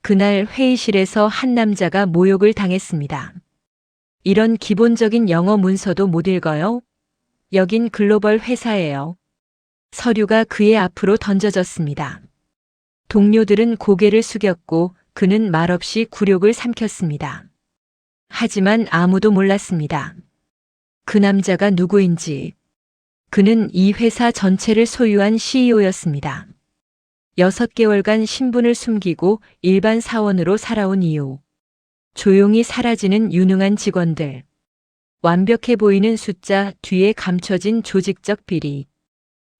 그날 회의실에서 한 남자가 모욕을 당했습니다. 이런 기본적인 영어 문서도 못 읽어요? 여긴 글로벌 회사예요. 서류가 그의 앞으로 던져졌습니다. 동료들은 고개를 숙였고 그는 말없이 굴욕을 삼켰습니다. 하지만 아무도 몰랐습니다. 그 남자가 누구인지. 그는 이 회사 전체를 소유한 CEO였습니다. 6개월간 신분을 숨기고 일반 사원으로 살아온 이유. 조용히 사라지는 유능한 직원들. 완벽해 보이는 숫자 뒤에 감춰진 조직적 비리.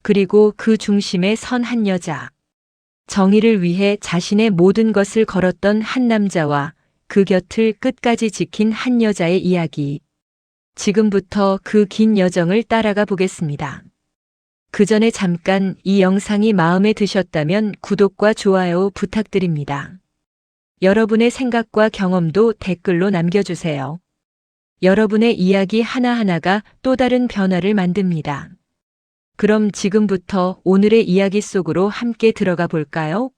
그리고 그 중심에 선 한 여자. 정의를 위해 자신의 모든 것을 걸었던 한 남자와 그 곁을 끝까지 지킨 한 여자의 이야기. 지금부터 그 긴 여정을 따라가 보겠습니다. 그 전에 잠깐 이 영상이 마음에 드셨다면 구독과 좋아요 부탁드립니다. 여러분의 생각과 경험도 댓글로 남겨주세요. 여러분의 이야기 하나하나가 또 다른 변화를 만듭니다. 그럼 지금부터 오늘의 이야기 속으로 함께 들어가 볼까요?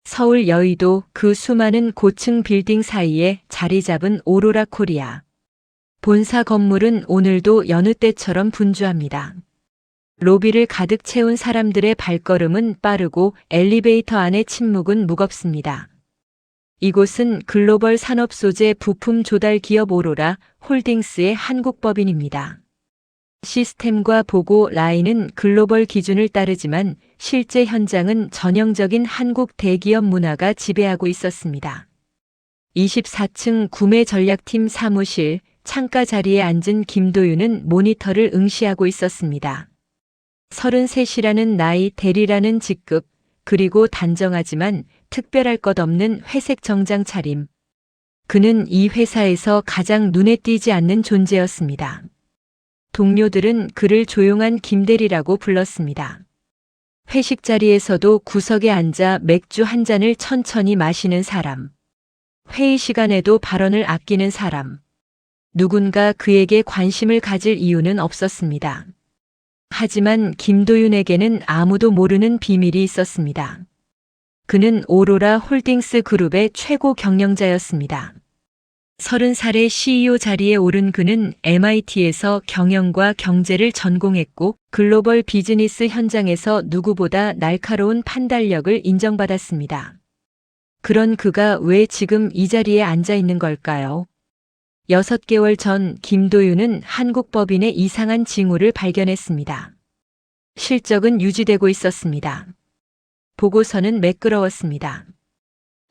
서울 여의도 그 수많은 고층 빌딩 사이에 자리 잡은 오로라 코리아. 본사 건물은 오늘도 여느 때처럼 분주합니다. 로비를 가득 채운 사람들의 발걸음은 빠르고 엘리베이터 안의 침묵은 무겁습니다. 이곳은 글로벌 산업 소재 부품 조달 기업 오로라 홀딩스의 한국 법인입니다. 시스템과 보고 라인은 글로벌 기준을 따르지만 실제 현장은 전형적인 한국 대기업 문화가 지배하고 있었습니다. 24층 구매 전략팀 사무실 창가 자리에 앉은 김도윤은 모니터를 응시하고 있었습니다. 33이라는 나이, 대리라는 직급, 그리고 단정하지만 특별할 것 없는 회색 정장 차림. 그는 이 회사에서 가장 눈에 띄지 않는 존재였습니다. 동료들은 그를 조용한 김대리라고 불렀습니다. 회식 자리에서도 구석에 앉아 맥주 한 잔을 천천히 마시는 사람. 회의 시간에도 발언을 아끼는 사람. 누군가 그에게 관심을 가질 이유는 없었습니다. 하지만 김도윤에게는 아무도 모르는 비밀이 있었습니다. 그는 오로라 홀딩스 그룹의 최고 경영자였습니다. 30살의 CEO 자리에 오른 그는 MIT에서 경영과 경제를 전공했고 글로벌 비즈니스 현장에서 누구보다 날카로운 판단력을 인정받았습니다. 그런 그가 왜 지금 이 자리에 앉아 있는 걸까요? 6개월 전 김도윤은 한국 법인의 이상한 징후를 발견했습니다. 실적은 유지되고 있었습니다. 보고서는 매끄러웠습니다.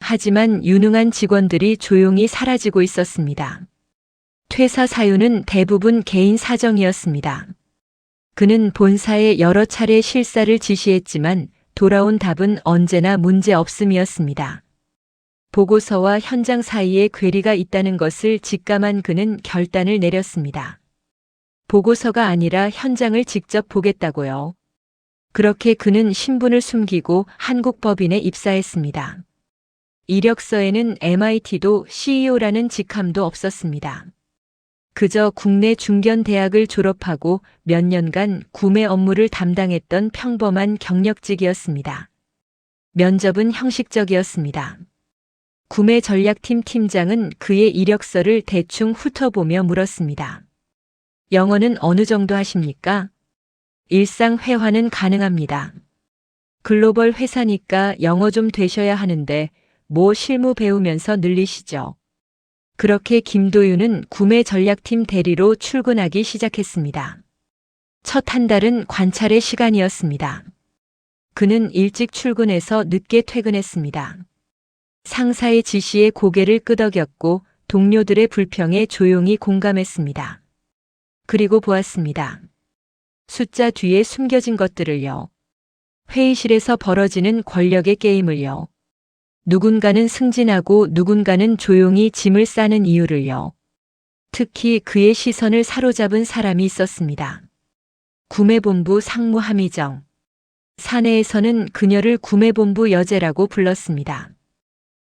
하지만 유능한 직원들이 조용히 사라지고 있었습니다. 퇴사 사유는 대부분 개인 사정이었습니다. 그는 본사에 여러 차례 실사를 지시했지만 돌아온 답은 언제나 문제 없음이었습니다. 보고서와 현장 사이에 괴리가 있다는 것을 직감한 그는 결단을 내렸습니다. 보고서가 아니라 현장을 직접 보겠다고요. 그렇게 그는 신분을 숨기고 한국 법인에 입사했습니다. 이력서에는 MIT도 CEO라는 직함도 없었습니다. 그저 국내 중견대학을 졸업하고 몇 년간 구매 업무를 담당했던 평범한 경력직이었습니다. 면접은 형식적이었습니다. 구매 전략팀 팀장은 그의 이력서를 대충 훑어보며 물었습니다. 영어는 어느 정도 하십니까? 일상 회화는 가능합니다. 글로벌 회사니까 영어 좀 되셔야 하는데 뭐 실무 배우면서 늘리시죠. 그렇게 김도윤은 구매 전략팀 대리로 출근하기 시작했습니다. 첫 한 달은 관찰의 시간이었습니다. 그는 일찍 출근해서 늦게 퇴근했습니다. 상사의 지시에 고개를 끄덕였고 동료들의 불평에 조용히 공감했습니다. 그리고 보았습니다. 숫자 뒤에 숨겨진 것들을요. 회의실에서 벌어지는 권력의 게임을요. 누군가는 승진하고 누군가는 조용히 짐을 싸는 이유를요. 특히 그의 시선을 사로잡은 사람이 있었습니다. 구매본부 상무 함희정. 사내에서는 그녀를 구매본부 여제라고 불렀습니다.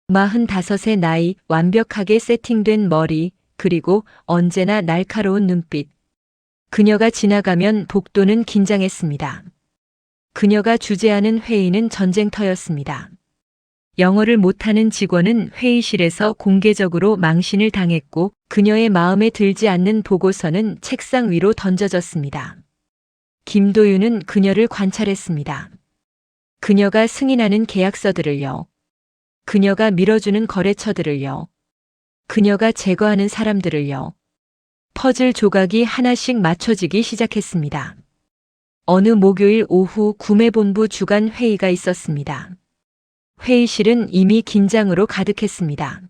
45의 나이, 완벽하게 세팅된 머리, 그리고 언제나 날카로운 눈빛. 그녀가 지나가면 복도는 긴장했습니다. 그녀가 주재하는 회의는 전쟁터였습니다. 영어를 못하는 직원은 회의실에서 공개적으로 망신을 당했고 그녀의 마음에 들지 않는 보고서는 책상 위로 던져졌습니다. 김도윤은 그녀를 관찰했습니다. 그녀가 승인하는 계약서들을요. 그녀가 밀어주는 거래처들을요. 그녀가 제거하는 사람들을요. 퍼즐 조각이 하나씩 맞춰지기 시작했습니다. 어느 목요일 오후 구매본부 주간 회의가 있었습니다. 회의실은 이미 긴장으로 가득했습니다.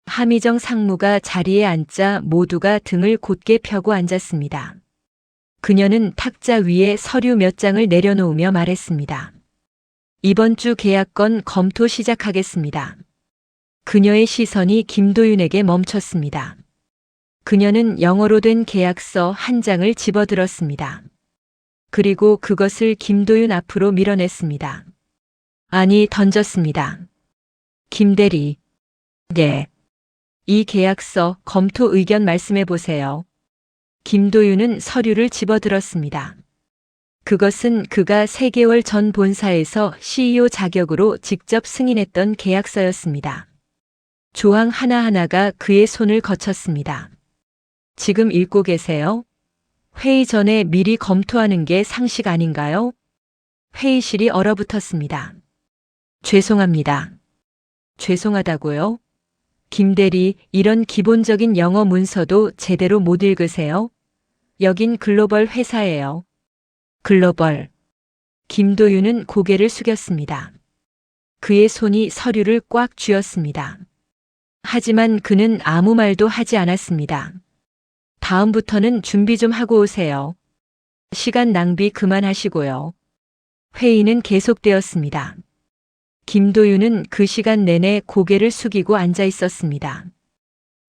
함희정 상무가 자리에 앉자 모두가 등을 곧게 펴고 앉았습니다. 그녀는 탁자 위에 서류 몇 장을 내려놓으며 말했습니다. 이번 주 계약건 검토 시작하겠습니다. 그녀의 시선이 김도윤에게 멈췄습니다. 그녀는 영어로 된 계약서 한 장을 집어들었습니다. 그리고 그것을 김도윤 앞으로 밀어냈습니다. 아니, 던졌습니다. 김대리. 네. 이 계약서 검토 의견 말씀해 보세요. 김도윤은 서류를 집어들었습니다. 그것은 그가 3개월 전 본사에서 CEO 자격으로 직접 승인했던 계약서였습니다. 조항 하나하나가 그의 손을 거쳤습니다. 지금 읽고 계세요? 회의 전에 미리 검토하는 게 상식 아닌가요? 회의실이 얼어붙었습니다. 죄송합니다. 죄송하다고요? 김대리, 이런 기본적인 영어 문서도 제대로 못 읽으세요? 여긴 글로벌 회사예요. 글로벌. 김도윤은 고개를 숙였습니다. 그의 손이 서류를 꽉 쥐었습니다. 하지만 그는 아무 말도 하지 않았습니다. 다음부터는 준비 좀 하고 오세요. 시간 낭비 그만하시고요. 회의는 계속되었습니다. 김도윤은 그 시간 내내 고개를 숙이고 앉아 있었습니다.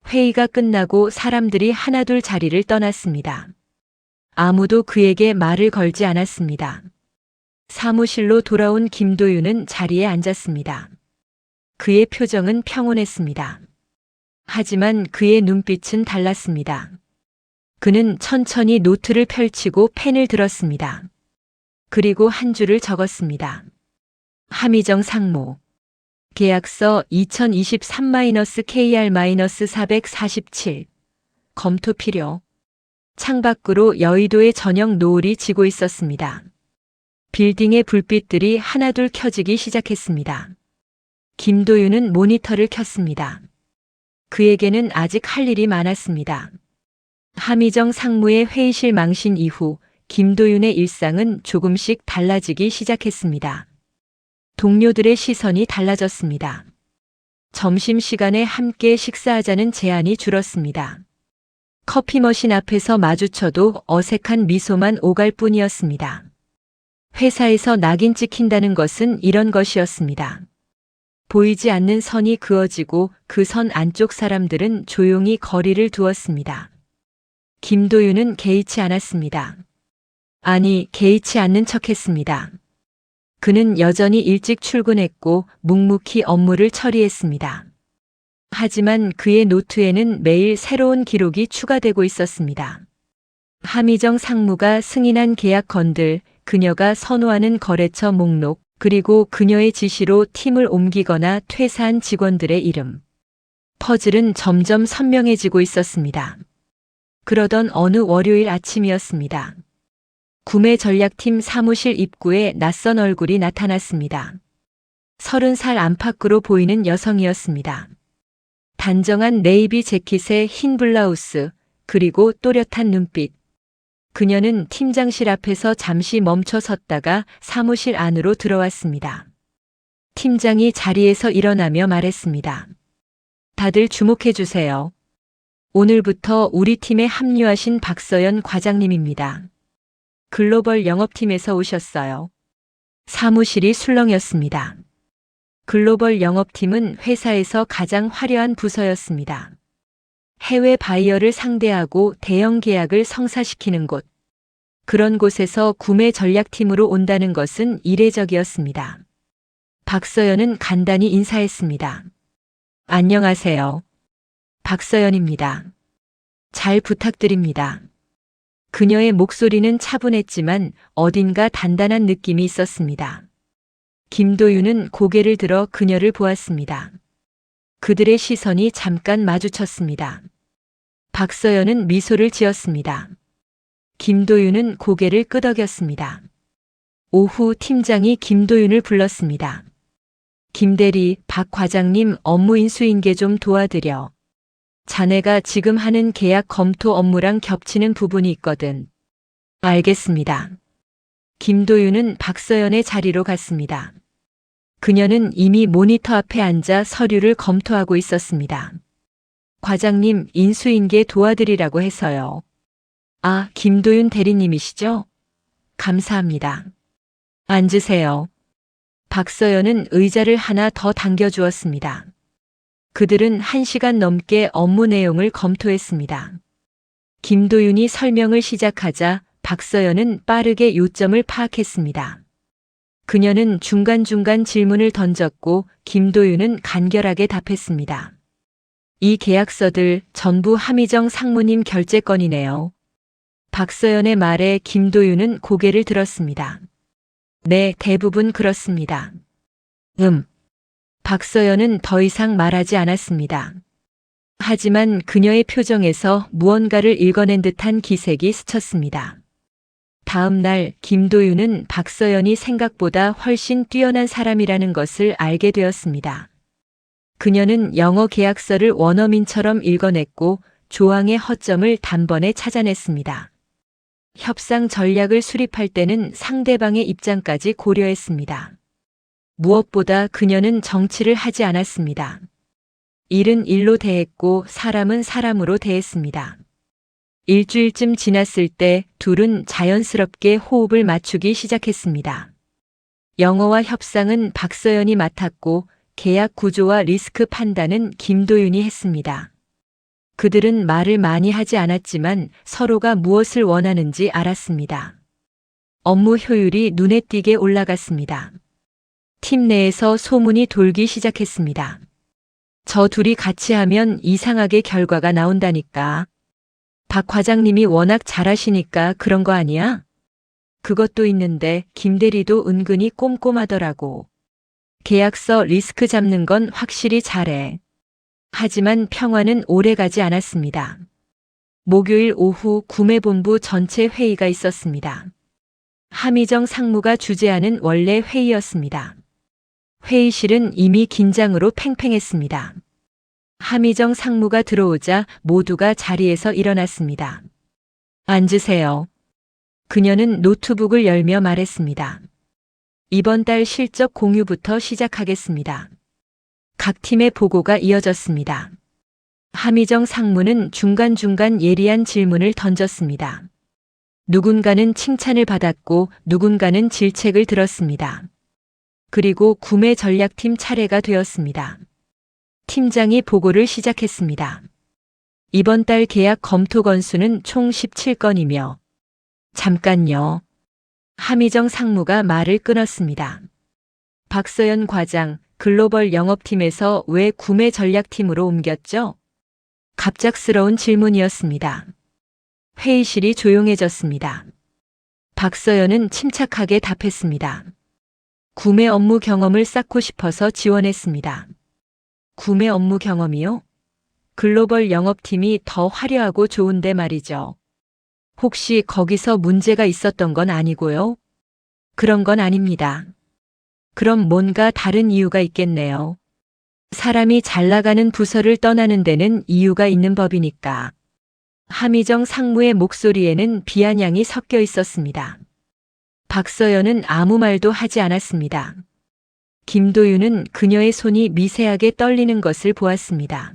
회의가 끝나고 사람들이 하나둘 자리를 떠났습니다. 아무도 그에게 말을 걸지 않았습니다. 사무실로 돌아온 김도윤은 자리에 앉았습니다. 그의 표정은 평온했습니다. 하지만 그의 눈빛은 달랐습니다. 그는 천천히 노트를 펼치고 펜을 들었습니다. 그리고 한 줄을 적었습니다. 함희정 상무. 계약서 2023-KR-447. 검토 필요. 창밖으로 여의도의 저녁 노을이 지고 있었습니다. 빌딩의 불빛들이 하나둘 켜지기 시작했습니다. 김도윤은 모니터를 켰습니다. 그에게는 아직 할 일이 많았습니다. 함희정 상무의 회의실 망신 이후 김도윤의 일상은 조금씩 달라지기 시작했습니다. 동료들의 시선이 달라졌습니다. 점심시간에 함께 식사하자는 제안이 줄었습니다. 커피 머신 앞에서 마주쳐도 어색한 미소만 오갈 뿐이었습니다. 회사에서 낙인 찍힌다는 것은 이런 것이었습니다. 보이지 않는 선이 그어지고 그 선 안쪽 사람들은 조용히 거리를 두었습니다. 김도윤은 개의치 않았습니다. 아니, 개의치 않는 척했습니다. 그는 여전히 일찍 출근했고 묵묵히 업무를 처리했습니다. 하지만 그의 노트에는 매일 새로운 기록이 추가되고 있었습니다. 함희정 상무가 승인한 계약건들, 그녀가 선호하는 거래처 목록, 그리고 그녀의 지시로 팀을 옮기거나 퇴사한 직원들의 이름. 퍼즐은 점점 선명해지고 있었습니다. 그러던 어느 월요일 아침이었습니다. 구매 전략팀 사무실 입구에 낯선 얼굴이 나타났습니다. 30살 안팎으로 보이는 여성이었습니다. 단정한 네이비 재킷에 흰 블라우스, 그리고 또렷한 눈빛. 그녀는 팀장실 앞에서 잠시 멈춰 섰다가 사무실 안으로 들어왔습니다. 팀장이 자리에서 일어나며 말했습니다. 다들 주목해 주세요. 오늘부터 우리 팀에 합류하신 박서연 과장님입니다. 글로벌 영업팀에서 오셨어요. 사무실이 술렁였습니다. 글로벌 영업팀은 회사에서 가장 화려한 부서였습니다. 해외 바이어를 상대하고 대형 계약을 성사시키는 곳. 그런 곳에서 구매 전략팀으로 온다는 것은 이례적이었습니다. 박서연은 간단히 인사했습니다. 안녕하세요. 박서연입니다. 잘 부탁드립니다. 그녀의 목소리는 차분했지만 어딘가 단단한 느낌이 있었습니다. 김도윤은 고개를 들어 그녀를 보았습니다. 그들의 시선이 잠깐 마주쳤습니다. 박서연은 미소를 지었습니다. 김도윤은 고개를 끄덕였습니다. 오후 팀장이 김도윤을 불렀습니다. 김대리, 박 과장님 업무 인수인계 좀 도와드려. 자네가 지금 하는 계약 검토 업무랑 겹치는 부분이 있거든. 알겠습니다. 김도윤은 박서연의 자리로 갔습니다. 그녀는 이미 모니터 앞에 앉아 서류를 검토하고 있었습니다. 과장님, 인수인계 도와드리라고 해서요. 아, 김도윤 대리님이시죠? 감사합니다. 앉으세요. 박서연은 의자를 하나 더 당겨주었습니다. 그들은 1시간 넘게 업무 내용을 검토했습니다. 김도윤이 설명을 시작하자 박서연은 빠르게 요점을 파악했습니다. 그녀는 중간중간 질문을 던졌고 김도윤은 간결하게 답했습니다. 이 계약서들 전부 함희정 상무님 결재건이네요. 박서연의 말에 김도윤은 고개를 들었습니다. 네, 대부분 그렇습니다. 박서연은 더 이상 말하지 않았습니다. 하지만 그녀의 표정에서 무언가를 읽어낸 듯한 기색이 스쳤습니다. 다음 날 김도윤은 박서연이 생각보다 훨씬 뛰어난 사람이라는 것을 알게 되었습니다. 그녀는 영어 계약서를 원어민처럼 읽어냈고 조항의 허점을 단번에 찾아냈습니다. 협상 전략을 수립할 때는 상대방의 입장까지 고려했습니다. 무엇보다 그녀는 정치를 하지 않았습니다. 일은 일로 대했고 사람은 사람으로 대했습니다. 일주일쯤 지났을 때 둘은 자연스럽게 호흡을 맞추기 시작했습니다. 영어와 협상은 박서연이 맡았고 계약 구조와 리스크 판단은 김도윤이 했습니다. 그들은 말을 많이 하지 않았지만 서로가 무엇을 원하는지 알았습니다. 업무 효율이 눈에 띄게 올라갔습니다. 팀 내에서 소문이 돌기 시작했습니다. 저 둘이 같이 하면 이상하게 결과가 나온다니까. 박 과장님이 워낙 잘하시니까 그런 거 아니야? 그것도 있는데 김 대리도 은근히 꼼꼼하더라고. 계약서 리스크 잡는 건 확실히 잘해. 하지만 평화는 오래가지 않았습니다. 목요일 오후 구매본부 전체 회의가 있었습니다. 함희정 상무가 주재하는 원래 회의였습니다. 회의실은 이미 긴장으로 팽팽했습니다. 함희정 상무가 들어오자 모두가 자리에서 일어났습니다. 앉으세요. 그녀는 노트북을 열며 말했습니다. 이번 달 실적 공유부터 시작하겠습니다. 각 팀의 보고가 이어졌습니다. 함희정 상무는 중간중간 예리한 질문을 던졌습니다. 누군가는 칭찬을 받았고 누군가는 질책을 들었습니다. 그리고 구매 전략팀 차례가 되었습니다. 팀장이 보고를 시작했습니다. 이번 달 계약 검토 건수는 총 17건이며 잠깐요. 함희정 상무가 말을 끊었습니다. 박서연 과장, 글로벌 영업팀에서 왜 구매 전략팀으로 옮겼죠? 갑작스러운 질문이었습니다. 회의실이 조용해졌습니다. 박서연은 침착하게 답했습니다. 구매 업무 경험을 쌓고 싶어서 지원했습니다. 구매 업무 경험이요? 글로벌 영업팀이 더 화려하고 좋은데 말이죠. 혹시 거기서 문제가 있었던 건 아니고요? 그런 건 아닙니다. 그럼 뭔가 다른 이유가 있겠네요. 사람이 잘 나가는 부서를 떠나는 데는 이유가 있는 법이니까. 함희정 상무의 목소리에는 비아냥이 섞여 있었습니다. 박서연은 아무 말도 하지 않았습니다. 김도윤은 그녀의 손이 미세하게 떨리는 것을 보았습니다.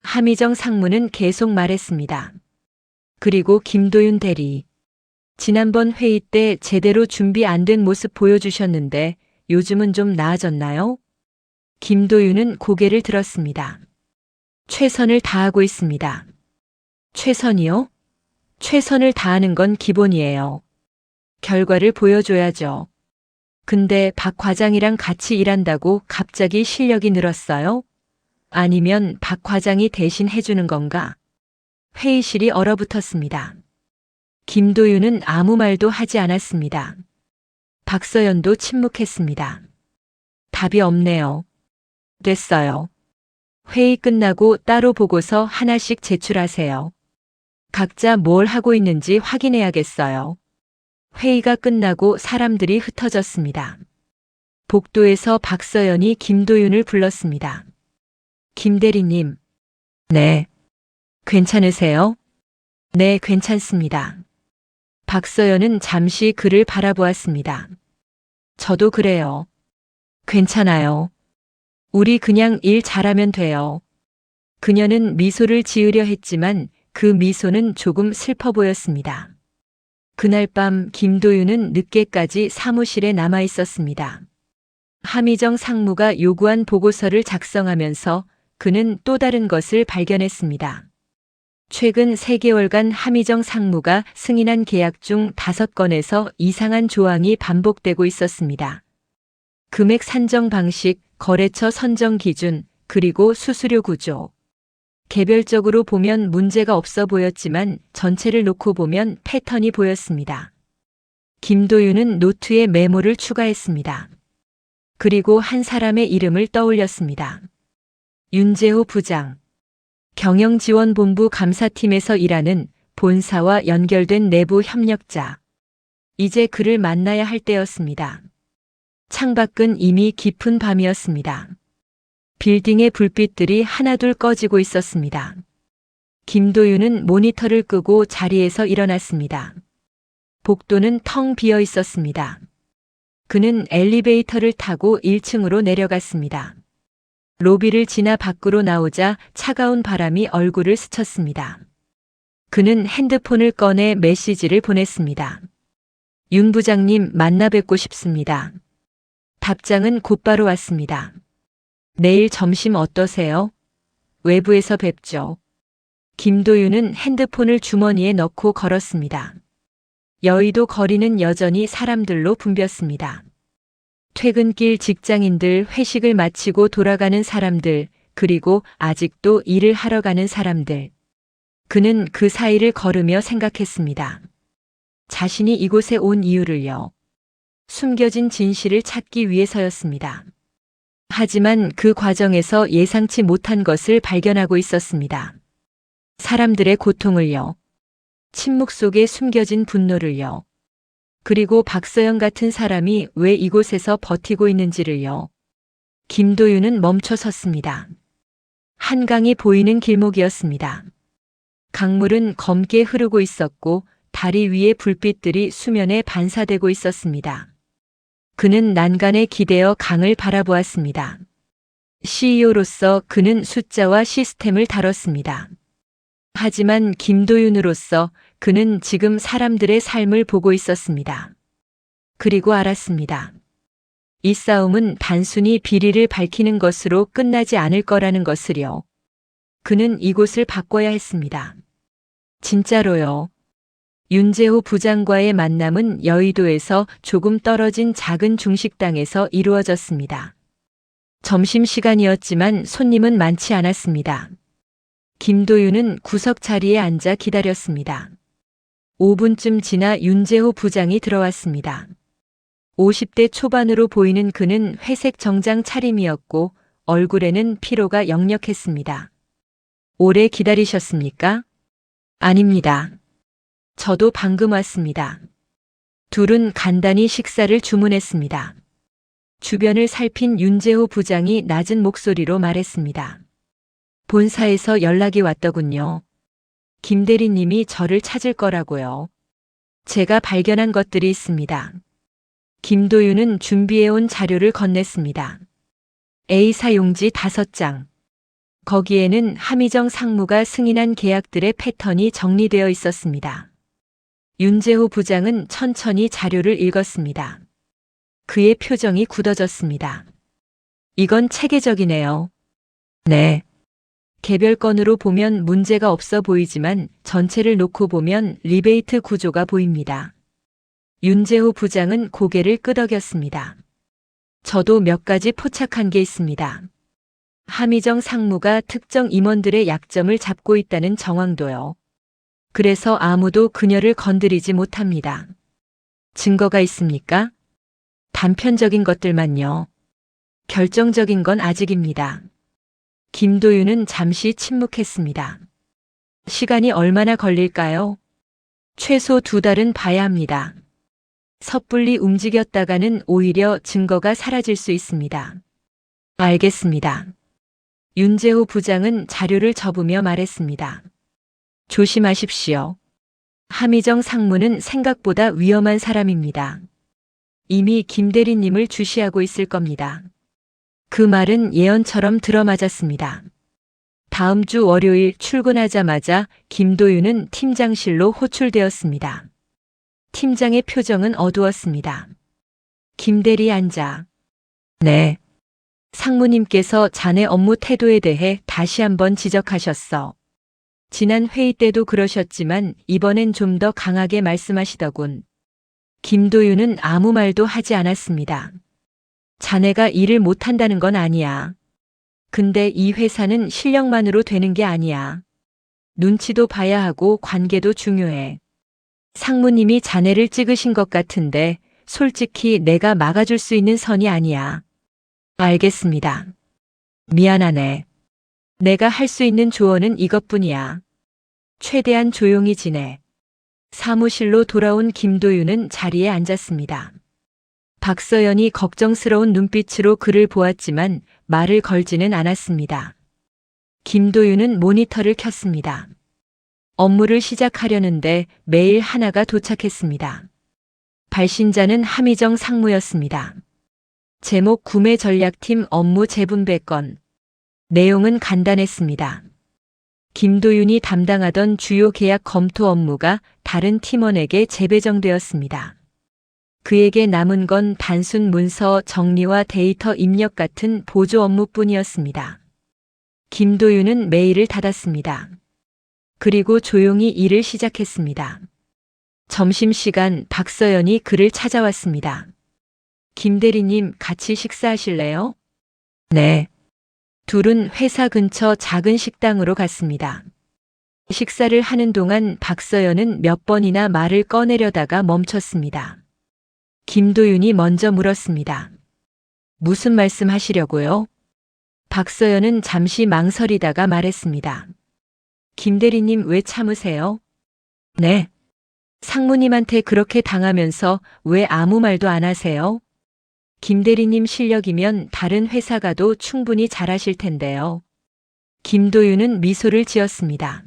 함희정 상무는 계속 말했습니다. 그리고 김도윤 대리. 지난번 회의 때 제대로 준비 안 된 모습 보여주셨는데 요즘은 좀 나아졌나요? 김도윤은 고개를 들었습니다. 최선을 다하고 있습니다. 최선이요? 최선을 다하는 건 기본이에요. 결과를 보여줘야죠. 근데 박 과장이랑 같이 일한다고 갑자기 실력이 늘었어요? 아니면 박 과장이 대신 해주는 건가? 회의실이 얼어붙었습니다. 김도윤은 아무 말도 하지 않았습니다. 박서연도 침묵했습니다. 답이 없네요. 됐어요. 회의 끝나고 따로 보고서 하나씩 제출하세요. 각자 뭘 하고 있는지 확인해야겠어요. 회의가 끝나고 사람들이 흩어졌습니다. 복도에서 박서연이 김도윤을 불렀습니다. 김 대리님. 네. 괜찮으세요? 네, 괜찮습니다. 박서연은 잠시 그를 바라보았습니다. 저도 그래요. 괜찮아요. 우리 그냥 일 잘하면 돼요. 그녀는 미소를 지으려 했지만 그 미소는 조금 슬퍼 보였습니다. 그날 밤 김도윤은 늦게까지 사무실에 남아 있었습니다. 함희정 상무가 요구한 보고서를 작성하면서 그는 또 다른 것을 발견했습니다. 최근 3개월간 함희정 상무가 승인한 계약 중 5건에서 이상한 조항이 반복되고 있었습니다. 금액 산정 방식, 거래처 선정 기준, 그리고 수수료 구조. 개별적으로 보면 문제가 없어 보였지만 전체를 놓고 보면 패턴이 보였습니다. 김도윤은 노트에 메모를 추가했습니다. 그리고 한 사람의 이름을 떠올렸습니다. 윤재호 부장. 경영지원본부 감사팀에서 일하는 본사와 연결된 내부 협력자. 이제 그를 만나야 할 때였습니다. 창밖은 이미 깊은 밤이었습니다. 빌딩의 불빛들이 하나둘 꺼지고 있었습니다. 김도윤은 모니터를 끄고 자리에서 일어났습니다. 복도는 텅 비어 있었습니다. 그는 엘리베이터를 타고 1층으로 내려갔습니다. 로비를 지나 밖으로 나오자 차가운 바람이 얼굴을 스쳤습니다. 그는 핸드폰을 꺼내 메시지를 보냈습니다. 윤 부장님 만나 뵙고 싶습니다. 답장은 곧바로 왔습니다. 내일 점심 어떠세요? 외부에서 뵙죠. 김도윤은 핸드폰을 주머니에 넣고 걸었습니다. 여의도 거리는 여전히 사람들로 붐볐습니다. 퇴근길 직장인들, 회식을 마치고 돌아가는 사람들, 그리고 아직도 일을 하러 가는 사람들. 그는 그 사이를 걸으며 생각했습니다. 자신이 이곳에 온 이유를요. 숨겨진 진실을 찾기 위해서였습니다. 하지만 그 과정에서 예상치 못한 것을 발견하고 있었습니다. 사람들의 고통을요. 침묵 속에 숨겨진 분노를요. 그리고 박서연 같은 사람이 왜 이곳에서 버티고 있는지를요. 김도윤은 멈춰 섰습니다. 한강이 보이는 길목이었습니다. 강물은 검게 흐르고 있었고 다리 위의 불빛들이 수면에 반사되고 있었습니다. 그는 난간에 기대어 강을 바라보았습니다. CEO로서 그는 숫자와 시스템을 다뤘습니다. 하지만 김도윤으로서 그는 지금 사람들의 삶을 보고 있었습니다. 그리고 알았습니다. 이 싸움은 단순히 비리를 밝히는 것으로 끝나지 않을 거라는 것을요. 그는 이곳을 바꿔야 했습니다. 진짜로요. 윤재호 부장과의 만남은 여의도에서 조금 떨어진 작은 중식당에서 이루어졌습니다. 점심시간이었지만 손님은 많지 않았습니다. 김도윤은 구석 자리에 앉아 기다렸습니다. 5분쯤 지나 윤재호 부장이 들어왔습니다. 50대 초반으로 보이는 그는 회색 정장 차림이었고 얼굴에는 피로가 역력했습니다. 오래 기다리셨습니까? 아닙니다. 저도 방금 왔습니다. 둘은 간단히 식사를 주문했습니다. 주변을 살핀 윤재호 부장이 낮은 목소리로 말했습니다. 본사에서 연락이 왔더군요. 김 대리님이 저를 찾을 거라고요. 제가 발견한 것들이 있습니다. 김도윤은 준비해온 자료를 건넸습니다. A사 용지 5장. 거기에는 함희정 상무가 승인한 계약들의 패턴이 정리되어 있었습니다. 윤재호 부장은 천천히 자료를 읽었습니다. 그의 표정이 굳어졌습니다. 이건 체계적이네요. 네. 개별 건으로 보면 문제가 없어 보이지만 전체를 놓고 보면 리베이트 구조가 보입니다. 윤재호 부장은 고개를 끄덕였습니다. 저도 몇 가지 포착한 게 있습니다. 함희정 상무가 특정 임원들의 약점을 잡고 있다는 정황도요. 그래서 아무도 그녀를 건드리지 못합니다. 증거가 있습니까? 단편적인 것들만요. 결정적인 건 아직입니다. 김도윤은 잠시 침묵했습니다. 시간이 얼마나 걸릴까요? 최소 2달은 봐야 합니다. 섣불리 움직였다가는 오히려 증거가 사라질 수 있습니다. 알겠습니다. 윤재호 부장은 자료를 접으며 말했습니다. 조심하십시오. 함희정 상무는 생각보다 위험한 사람입니다. 이미 김 대리님을 주시하고 있을 겁니다. 그 말은 예언처럼 들어맞았습니다. 다음 주 월요일 출근하자마자 김도윤은 팀장실로 호출되었습니다. 팀장의 표정은 어두웠습니다. 김 대리 앉아. 네. 상무님께서 자네 업무 태도에 대해 다시 한번 지적하셨어. 지난 회의 때도 그러셨지만 이번엔 좀 더 강하게 말씀하시더군. 김도윤은 아무 말도 하지 않았습니다. 자네가 일을 못한다는 건 아니야. 근데 이 회사는 실력만으로 되는 게 아니야. 눈치도 봐야 하고 관계도 중요해. 상무님이 자네를 찍으신 것 같은데 솔직히 내가 막아줄 수 있는 선이 아니야. 알겠습니다. 미안하네. 내가 할 수 있는 조언은 이것뿐이야. 최대한 조용히 지내. 사무실로 돌아온 김도윤은 자리에 앉았습니다. 박서연이 걱정스러운 눈빛으로 그를 보았지만 말을 걸지는 않았습니다. 김도윤은 모니터를 켰습니다. 업무를 시작하려는데 메일 하나가 도착했습니다. 발신자는 함희정 상무였습니다. 제목 구매 전략팀 업무 재분배 건. 내용은 간단했습니다. 김도윤이 담당하던 주요 계약 검토 업무가 다른 팀원에게 재배정되었습니다. 그에게 남은 건 단순 문서 정리와 데이터 입력 같은 보조 업무뿐이었습니다. 김도윤은 메일을 닫았습니다. 그리고 조용히 일을 시작했습니다. 점심시간 박서연이 그를 찾아왔습니다. 김 대리님 같이 식사하실래요? 네. 둘은 회사 근처 작은 식당으로 갔습니다. 식사를 하는 동안 박서연은 몇 번이나 말을 꺼내려다가 멈췄습니다. 김도윤이 먼저 물었습니다. 무슨 말씀 하시려고요? 박서연은 잠시 망설이다가 말했습니다. 김 대리님 왜 참으세요? 네. 상무님한테 그렇게 당하면서 왜 아무 말도 안 하세요? 김 대리님 실력이면 다른 회사 가도 충분히 잘하실 텐데요. 김도윤은 미소를 지었습니다.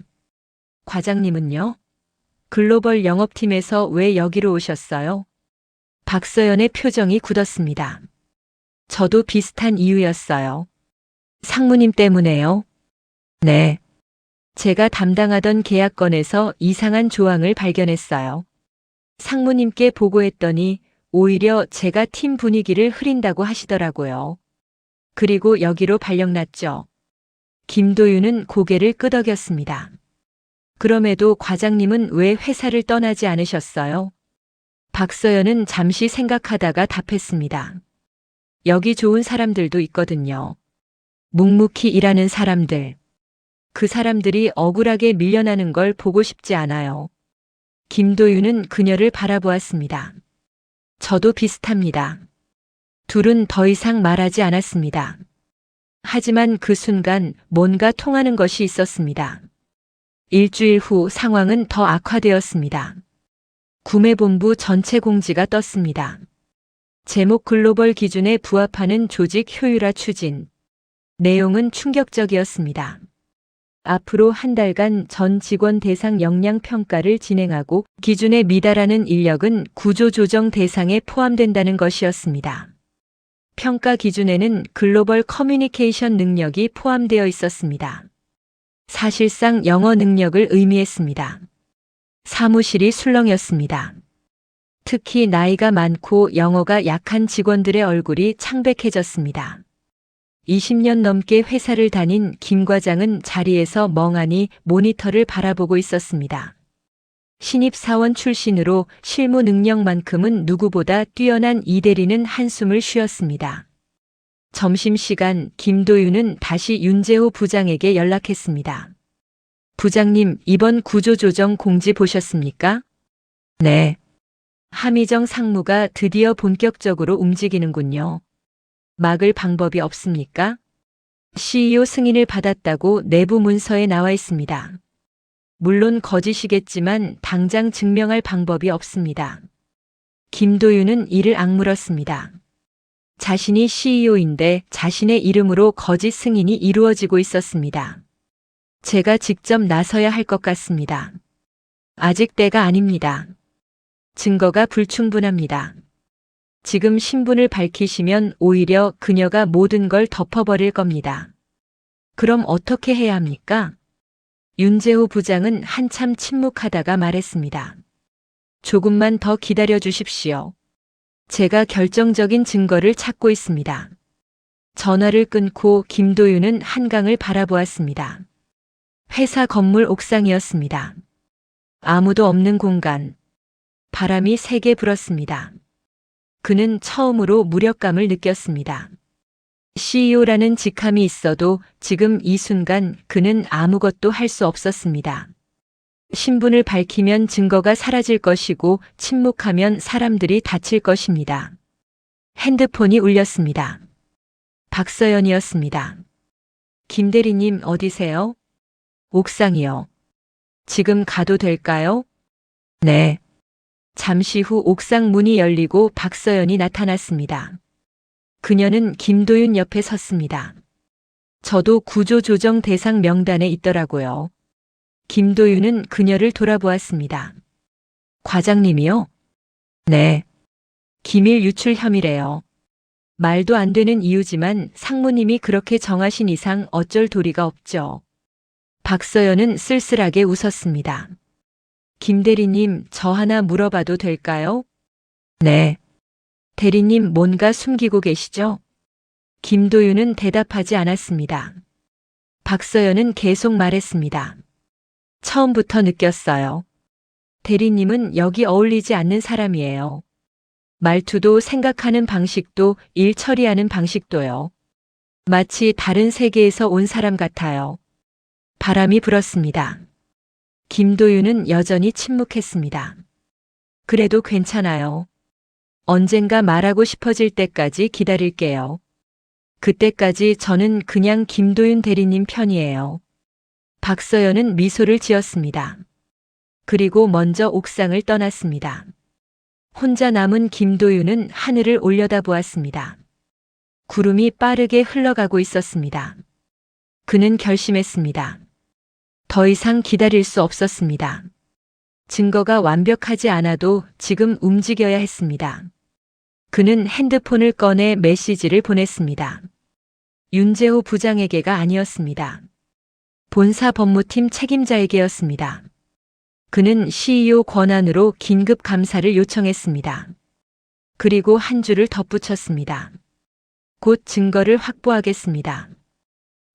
과장님은요? 글로벌 영업팀에서 왜 여기로 오셨어요? 박서연의 표정이 굳었습니다. 저도 비슷한 이유였어요. 상무님 때문에요? 네. 제가 담당하던 계약건에서 이상한 조항을 발견했어요. 상무님께 보고했더니 오히려 제가 팀 분위기를 흐린다고 하시더라고요. 그리고 여기로 발령났죠. 김도윤은 고개를 끄덕였습니다. 그럼에도 과장님은 왜 회사를 떠나지 않으셨어요? 박서연은 잠시 생각하다가 답했습니다. 여기 좋은 사람들도 있거든요. 묵묵히 일하는 사람들. 그 사람들이 억울하게 밀려나는 걸 보고 싶지 않아요. 김도윤은 그녀를 바라보았습니다. 저도 비슷합니다. 둘은 더 이상 말하지 않았습니다. 하지만 그 순간 뭔가 통하는 것이 있었습니다. 일주일 후 상황은 더 악화되었습니다. 구매본부 전체 공지가 떴습니다. 제목 글로벌 기준에 부합하는 조직 효율화 추진. 내용은 충격적이었습니다. 앞으로 한 달간 전 직원 대상 역량 평가를 진행하고 기준에 미달하는 인력은 구조조정 대상에 포함된다는 것이었습니다. 평가 기준에는 글로벌 커뮤니케이션 능력이 포함되어 있었습니다. 사실상 영어 능력을 의미했습니다. 사무실이 술렁였습니다. 특히 나이가 많고 영어가 약한 직원들의 얼굴이 창백해졌습니다. 20년 넘게 회사를 다닌 김 과장은 자리에서 멍하니 모니터를 바라보고 있었습니다. 신입사원 출신으로 실무 능력만큼은 누구보다 뛰어난 이 대리는 한숨을 쉬었습니다. 점심시간 김도윤은 다시 윤재호 부장에게 연락했습니다. 부장님, 이번 구조조정 공지 보셨습니까? 네. 함희정 상무가 드디어 본격적으로 움직이는군요. 막을 방법이 없습니까? CEO 승인을 받았다고 내부 문서에 나와 있습니다. 물론 거짓이겠지만 당장 증명할 방법이 없습니다. 김도윤은 이를 악물었습니다. 자신이 CEO인데 자신의 이름으로 거짓 승인이 이루어지고 있었습니다. 제가 직접 나서야 할 것 같습니다. 아직 때가 아닙니다. 증거가 불충분합니다. 지금 신분을 밝히시면 오히려 그녀가 모든 걸 덮어버릴 겁니다. 그럼 어떻게 해야 합니까? 윤재호 부장은 한참 침묵하다가 말했습니다. 조금만 더 기다려 주십시오. 제가 결정적인 증거를 찾고 있습니다. 전화를 끊고 김도윤은 한강을 바라보았습니다. 회사 건물 옥상이었습니다. 아무도 없는 공간. 바람이 세게 불었습니다. 그는 처음으로 무력감을 느꼈습니다. CEO라는 직함이 있어도 지금 이 순간 그는 아무것도 할 수 없었습니다. 신분을 밝히면 증거가 사라질 것이고 침묵하면 사람들이 다칠 것입니다. 핸드폰이 울렸습니다. 박서연이었습니다. 김 대리님 어디세요? 옥상이요. 지금 가도 될까요? 네. 잠시 후 옥상 문이 열리고 박서연이 나타났습니다. 그녀는 김도윤 옆에 섰습니다. 저도 구조조정 대상 명단에 있더라고요. 김도윤은 그녀를 돌아보았습니다. 과장님이요? 네. 기밀 유출 혐의래요. 말도 안 되는 이유지만 상무님이 그렇게 정하신 이상 어쩔 도리가 없죠. 박서연은 쓸쓸하게 웃었습니다. 김 대리님, 저 하나 물어봐도 될까요? 네. 대리님 뭔가 숨기고 계시죠? 김도윤은 대답하지 않았습니다. 박서연은 계속 말했습니다. 처음부터 느꼈어요. 대리님은 여기 어울리지 않는 사람이에요. 말투도 생각하는 방식도 일 처리하는 방식도요. 마치 다른 세계에서 온 사람 같아요. 바람이 불었습니다. 김도윤은 여전히 침묵했습니다. 그래도 괜찮아요. 언젠가 말하고 싶어질 때까지 기다릴게요. 그때까지 저는 그냥 김도윤 대리님 편이에요. 박서연은 미소를 지었습니다. 그리고 먼저 옥상을 떠났습니다. 혼자 남은 김도윤은 하늘을 올려다보았습니다. 구름이 빠르게 흘러가고 있었습니다. 그는 결심했습니다. 더 이상 기다릴 수 없었습니다. 증거가 완벽하지 않아도 지금 움직여야 했습니다. 그는 핸드폰을 꺼내 메시지를 보냈습니다. 윤재호 부장에게가 아니었습니다. 본사 법무팀 책임자에게였습니다. 그는 CEO 권한으로 긴급 감사를 요청했습니다. 그리고 한 줄을 덧붙였습니다. 곧 증거를 확보하겠습니다.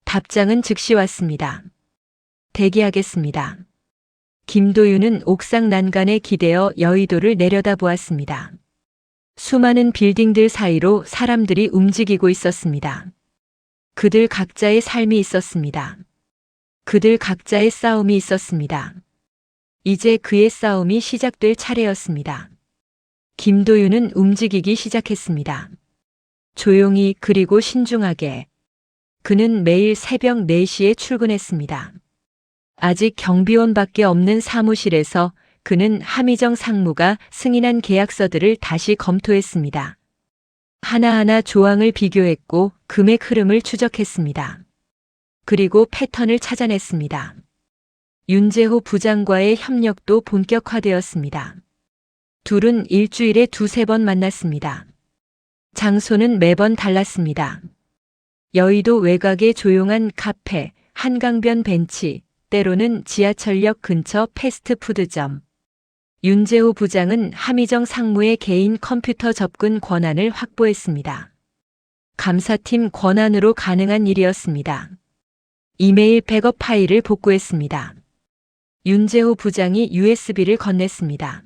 답장은 즉시 왔습니다. 대기하겠습니다. 김도윤은 옥상 난간에 기대어 여의도를 내려다보았습니다. 수많은 빌딩들 사이로 사람들이 움직이고 있었습니다. 그들 각자의 삶이 있었습니다. 그들 각자의 싸움이 있었습니다. 이제 그의 싸움이 시작될 차례였습니다. 김도윤은 움직이기 시작했습니다. 조용히 그리고 신중하게. 그는 매일 새벽 4시에 출근했습니다. 아직 경비원밖에 없는 사무실에서 그는 함희정 상무가 승인한 계약서들을 다시 검토했습니다. 하나하나 조항을 비교했고 금액 흐름을 추적했습니다. 그리고 패턴을 찾아냈습니다. 윤재호 부장과의 협력도 본격화되었습니다. 둘은 일주일에 2~3번 만났습니다. 장소는 매번 달랐습니다. 여의도 외곽의 조용한 카페, 한강변 벤치, 때로는 지하철역 근처 패스트푸드점. 윤재호 부장은 함희정 상무의 개인 컴퓨터 접근 권한을 확보했습니다. 감사팀 권한으로 가능한 일이었습니다. 이메일 백업 파일을 복구했습니다. 윤재호 부장이 USB를 건넸습니다.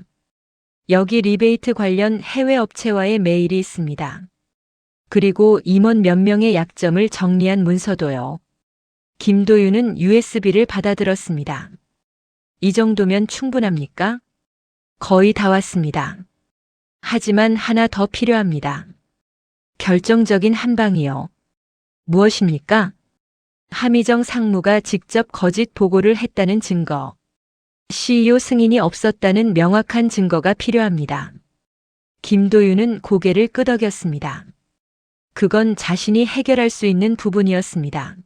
여기 리베이트 관련 해외 업체와의 메일이 있습니다. 그리고 임원 몇 명의 약점을 정리한 문서도요. 김도윤은 USB를 받아들었습니다. 이 정도면 충분합니까? 거의 다 왔습니다. 하지만 하나 더 필요합니다. 결정적인 한 방이요. 무엇입니까? 함희정 상무가 직접 거짓 보고를 했다는 증거. CEO 승인이 없었다는 명확한 증거가 필요합니다. 김도윤은 고개를 끄덕였습니다. 그건 자신이 해결할 수 있는 부분이었습니다.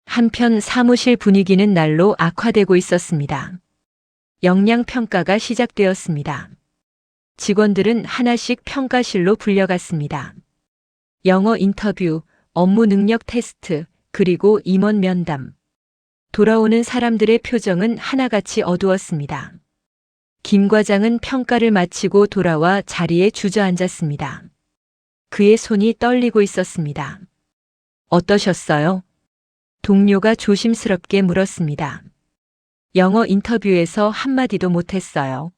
한편 사무실 분위기는 날로 악화되고 있었습니다. 역량평가가 시작되었습니다. 직원들은 하나씩 평가실로 불려갔습니다. 영어 인터뷰, 업무 능력 테스트, 그리고 임원 면담. 돌아오는 사람들의 표정은 하나같이 어두웠습니다. 김 과장은 평가를 마치고 돌아와 자리에 주저앉았습니다. 그의 손이 떨리고 있었습니다. 어떠셨어요? 동료가 조심스럽게 물었습니다. 영어 인터뷰에서 한마디도 못했어요.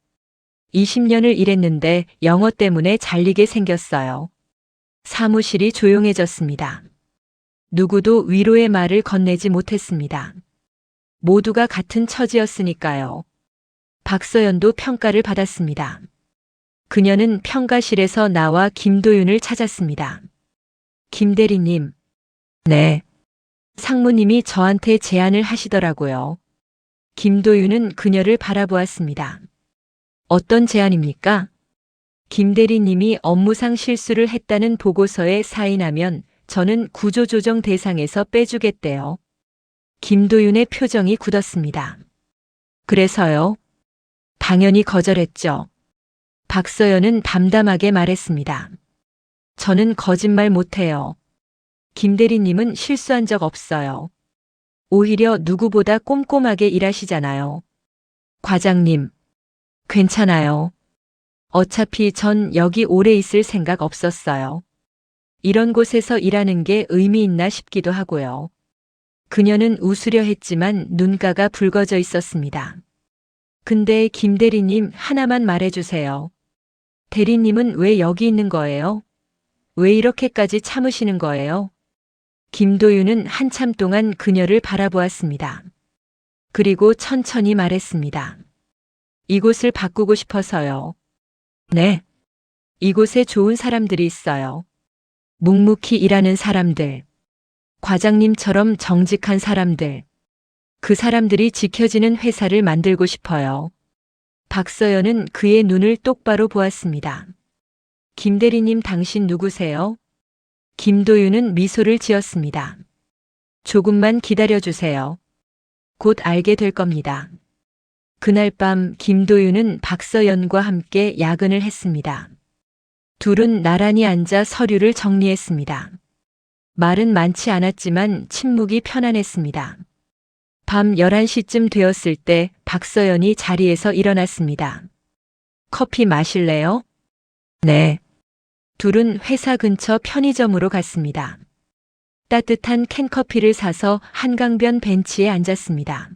20년을 일했는데 영어 때문에 잘리게 생겼어요. 사무실이 조용해졌습니다. 누구도 위로의 말을 건네지 못했습니다. 모두가 같은 처지였으니까요. 박서연도 평가를 받았습니다. 그녀는 평가실에서 나와 김도윤을 찾았습니다. 김 대리님. 네. 상무님이 저한테 제안을 하시더라고요. 김도윤은 그녀를 바라보았습니다. 어떤 제안입니까? 김 대리님이 업무상 실수를 했다는 보고서에 사인하면 저는 구조조정 대상에서 빼주겠대요. 김도윤의 표정이 굳었습니다. 그래서요? 당연히 거절했죠. 박서연은 담담하게 말했습니다. 저는 거짓말 못해요. 김 대리님은 실수한 적 없어요. 오히려 누구보다 꼼꼼하게 일하시잖아요. 과장님, 괜찮아요. 어차피 전 여기 오래 있을 생각 없었어요. 이런 곳에서 일하는 게 의미 있나 싶기도 하고요. 그녀는 웃으려 했지만 눈가가 붉어져 있었습니다. 근데 김 대리님 하나만 말해주세요. 대리님은 왜 여기 있는 거예요? 왜 이렇게까지 참으시는 거예요? 김도윤은 한참 동안 그녀를 바라보았습니다. 그리고 천천히 말했습니다. 이곳을 바꾸고 싶어서요. 네. 이곳에 좋은 사람들이 있어요. 묵묵히 일하는 사람들. 과장님처럼 정직한 사람들. 그 사람들이 지켜지는 회사를 만들고 싶어요. 박서연은 그의 눈을 똑바로 보았습니다. 김 대리님 당신 누구세요? 김도윤은 미소를 지었습니다. 조금만 기다려주세요. 곧 알게 될 겁니다. 그날 밤 김도윤은 박서연과 함께 야근을 했습니다. 둘은 나란히 앉아 서류를 정리했습니다. 말은 많지 않았지만 침묵이 편안했습니다. 밤 11시쯤 되었을 때 박서연이 자리에서 일어났습니다. 커피 마실래요? 네. 둘은 회사 근처 편의점으로 갔습니다. 따뜻한 캔커피를 사서 한강변 벤치에 앉았습니다.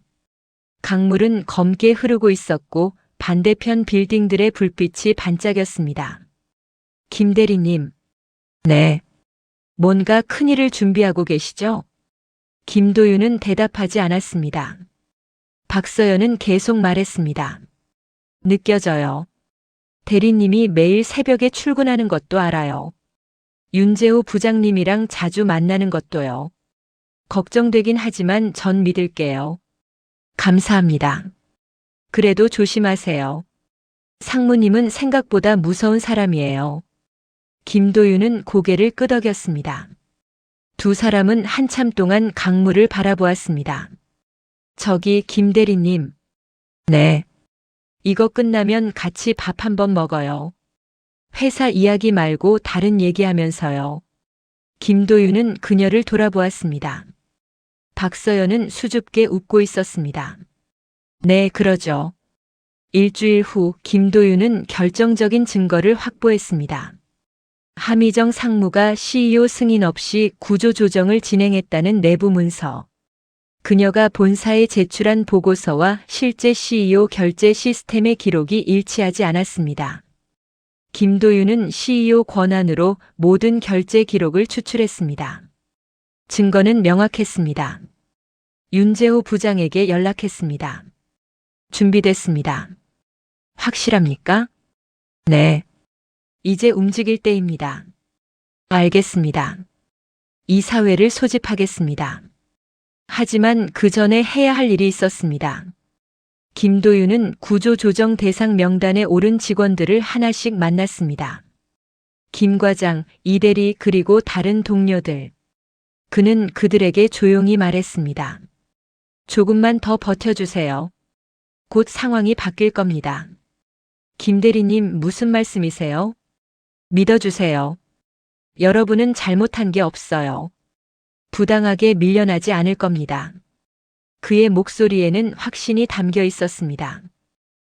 강물은 검게 흐르고 있었고 반대편 빌딩들의 불빛이 반짝였습니다. 김 대리님. 네. 뭔가 큰일을 준비하고 계시죠? 김도윤은 대답하지 않았습니다. 박서연은 계속 말했습니다. 느껴져요. 대리님이 매일 새벽에 출근하는 것도 알아요. 윤재호 부장님이랑 자주 만나는 것도요. 걱정되긴 하지만 전 믿을게요. 감사합니다. 그래도 조심하세요. 상무님은 생각보다 무서운 사람이에요. 김도윤은 고개를 끄덕였습니다. 두 사람은 한참 동안 강물을 바라보았습니다. 저기 김 대리님. 네. 이거 끝나면 같이 밥 한번 먹어요. 회사 이야기 말고 다른 얘기하면서요. 김도윤은 그녀를 돌아보았습니다. 박서연은 수줍게 웃고 있었습니다. 네, 그러죠. 일주일 후 김도윤은 결정적인 증거를 확보했습니다. 함희정 상무가 CEO 승인 없이 구조조정을 진행했다는 내부 문서. 그녀가 본사에 제출한 보고서와 실제 CEO 결제 시스템의 기록이 일치하지 않았습니다. 김도윤은 CEO 권한으로 모든 결제 기록을 추출했습니다. 증거는 명확했습니다. 윤재호 부장에게 연락했습니다. 준비됐습니다. 확실합니까? 네. 이제 움직일 때입니다. 알겠습니다. 이사회를 소집하겠습니다. 하지만 그 전에 해야 할 일이 있었습니다. 김도윤은 구조조정 대상 명단에 오른 직원들을 하나씩 만났습니다. 김 과장, 이 대리 그리고 다른 동료들. 그는 그들에게 조용히 말했습니다. 조금만 더 버텨주세요. 곧 상황이 바뀔 겁니다. 김 대리님 무슨 말씀이세요? 믿어주세요. 여러분은 잘못한 게 없어요. 부당하게 밀려나지 않을 겁니다. 그의 목소리에는 확신이 담겨 있었습니다.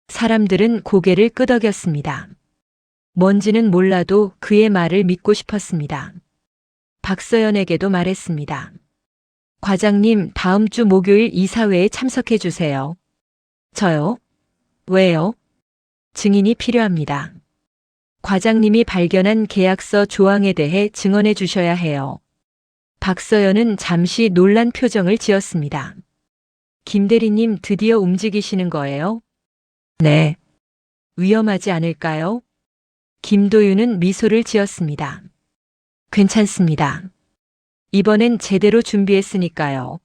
사람들은 고개를 끄덕였습니다. 뭔지는 몰라도 그의 말을 믿고 싶었습니다. 박서연에게도 말했습니다. 과장님, 다음 주 목요일 이사회에 참석해 주세요. 저요? 왜요? 증인이 필요합니다. 과장님이 발견한 계약서 조항에 대해 증언해 주셔야 해요. 박서연은 잠시 놀란 표정을 지었습니다. 김 대리님 드디어 움직이시는 거예요? 네. 위험하지 않을까요? 김도윤은 미소를 지었습니다. 괜찮습니다. 이번엔 제대로 준비했으니까요.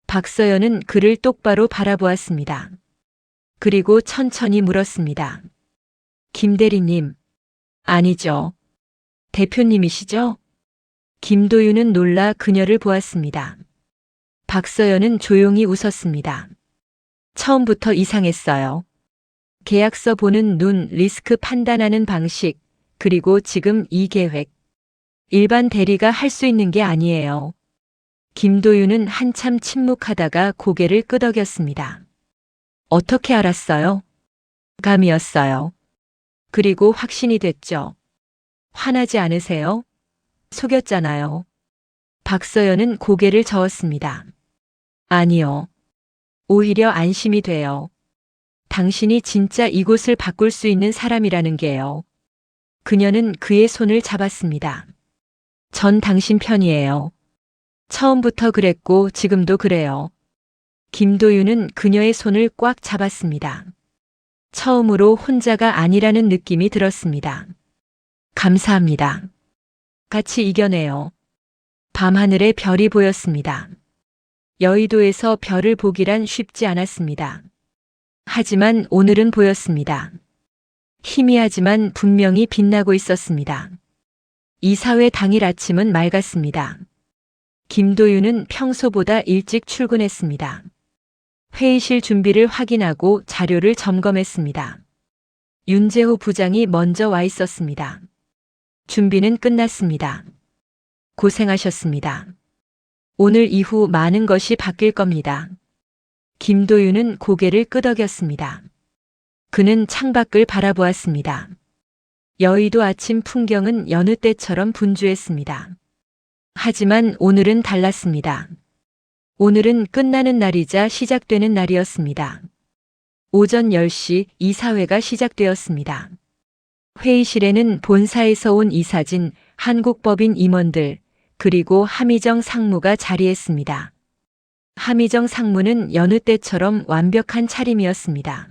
박서연은 그를 똑바로 바라보았습니다. 그리고 천천히 물었습니다. 김 대리님. 아니죠. 대표님이시죠? 김도윤은 놀라 그녀를 보았습니다. 박서연은 조용히 웃었습니다. 처음부터 이상했어요. 계약서 보는 눈, 리스크 판단하는 방식, 그리고 지금 이 계획. 일반 대리가 할 수 있는 게 아니에요. 김도윤은 한참 침묵하다가 고개를 끄덕였습니다. 어떻게 알았어요? 감이었어요. 그리고 확신이 됐죠. 화나지 않으세요? 속였잖아요. 박서연은 고개를 저었습니다. 아니요. 오히려 안심이 돼요. 당신이 진짜 이곳을 바꿀 수 있는 사람이라는 게요. 그녀는 그의 손을 잡았습니다. 전 당신 편이에요. 처음부터 그랬고 지금도 그래요. 김도윤은 그녀의 손을 꽉 잡았습니다. 처음으로 혼자가 아니라는 느낌이 들었습니다. 감사합니다. 같이 이겨내요. 밤하늘에 별이 보였습니다. 여의도에서 별을 보기란 쉽지 않았습니다. 하지만 오늘은 보였습니다. 희미하지만 분명히 빛나고 있었습니다. 이사회 당일 아침은 맑았습니다. 김도윤은 평소보다 일찍 출근했습니다. 회의실 준비를 확인하고 자료를 점검했습니다. 윤재호 부장이 먼저 와 있었습니다. 준비는 끝났습니다. 고생하셨습니다. 오늘 이후 많은 것이 바뀔 겁니다. 김도윤은 고개를 끄덕였습니다. 그는 창밖을 바라보았습니다. 여의도 아침 풍경은 여느 때처럼 분주했습니다. 하지만 오늘은 달랐습니다. 오늘은 끝나는 날이자 시작되는 날이었습니다. 오전 10시 이사회가 시작되었습니다. 회의실에는 본사에서 온 이사진, 한국법인 임원들, 그리고 함희정 상무가 자리했습니다. 함희정 상무는 여느 때처럼 완벽한 차림이었습니다.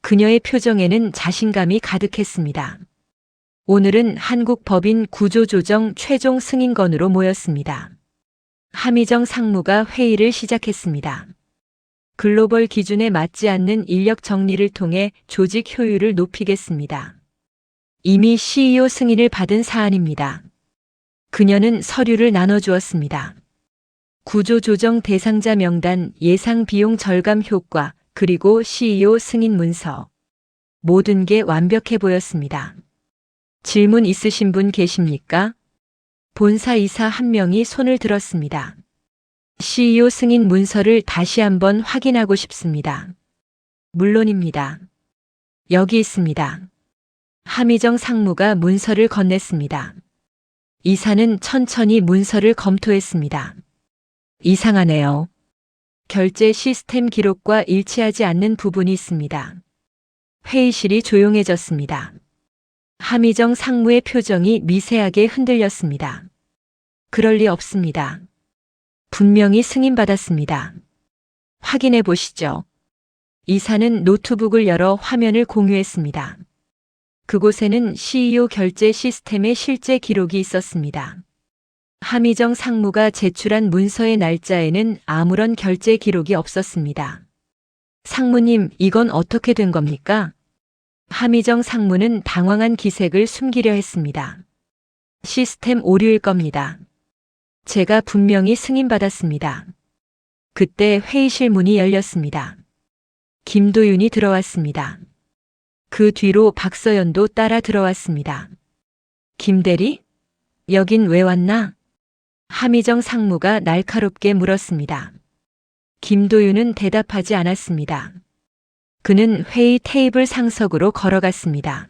그녀의 표정에는 자신감이 가득했습니다. 오늘은 한국법인 구조조정 최종 승인건으로 모였습니다. 함희정 상무가 회의를 시작했습니다. 글로벌 기준에 맞지 않는 인력 정리를 통해 조직 효율을 높이겠습니다. 이미 CEO 승인을 받은 사안입니다. 그녀는 서류를 나눠주었습니다. 구조조정 대상자 명단, 예상 비용 절감 효과, 그리고 CEO 승인 문서. 모든 게 완벽해 보였습니다. 질문 있으신 분 계십니까? 본사 이사 한 명이 손을 들었습니다. CEO 승인 문서를 다시 한번 확인하고 싶습니다. 물론입니다. 여기 있습니다. 함희정 상무가 문서를 건넸습니다. 이사는 천천히 문서를 검토했습니다. 이상하네요. 결제 시스템 기록과 일치하지 않는 부분이 있습니다. 회의실이 조용해졌습니다. 함희정 상무의 표정이 미세하게 흔들렸습니다. 그럴 리 없습니다. 분명히 승인받았습니다. 확인해 보시죠. 이사는 노트북을 열어 화면을 공유했습니다. 그곳에는 CEO 결제 시스템의 실제 기록이 있었습니다. 함희정 상무가 제출한 문서의 날짜에는 아무런 결제 기록이 없었습니다. 상무님, 이건 어떻게 된 겁니까? 함희정 상무는 당황한 기색을 숨기려 했습니다. 시스템 오류일 겁니다. 제가 분명히 승인받았습니다. 그때 회의실 문이 열렸습니다. 김도윤이 들어왔습니다. 그 뒤로 박서연도 따라 들어왔습니다. 김대리? 여긴 왜 왔나? 함희정 상무가 날카롭게 물었습니다. 김도윤은 대답하지 않았습니다. 그는 회의 테이블 상석으로 걸어갔습니다.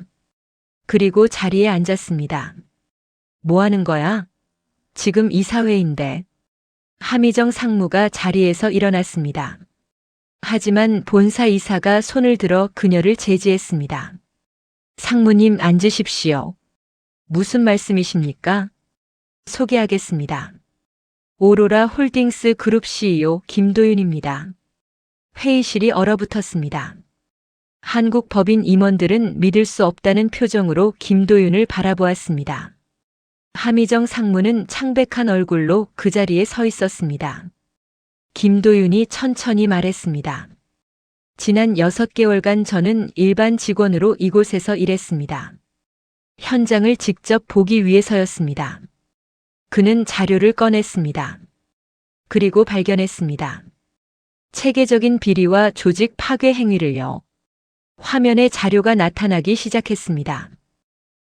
그리고 자리에 앉았습니다. 뭐 하는 거야? 지금 이사회인데. 함희정 상무가 자리에서 일어났습니다. 하지만 본사 이사가 손을 들어 그녀를 제지했습니다. 상무님 앉으십시오. 무슨 말씀이십니까? 소개하겠습니다. 오로라 홀딩스 그룹 CEO 김도윤입니다. 회의실이 얼어붙었습니다. 한국 법인 임원들은 믿을 수 없다는 표정으로 김도윤을 바라보았습니다. 함희정 상무는 창백한 얼굴로 그 자리에 서 있었습니다. 김도윤이 천천히 말했습니다. 지난 6개월간 저는 일반 직원으로 이곳에서 일했습니다. 현장을 직접 보기 위해서였습니다. 그는 자료를 꺼냈습니다. 그리고 발견했습니다. 체계적인 비리와 조직 파괴 행위를요. 화면에 자료가 나타나기 시작했습니다.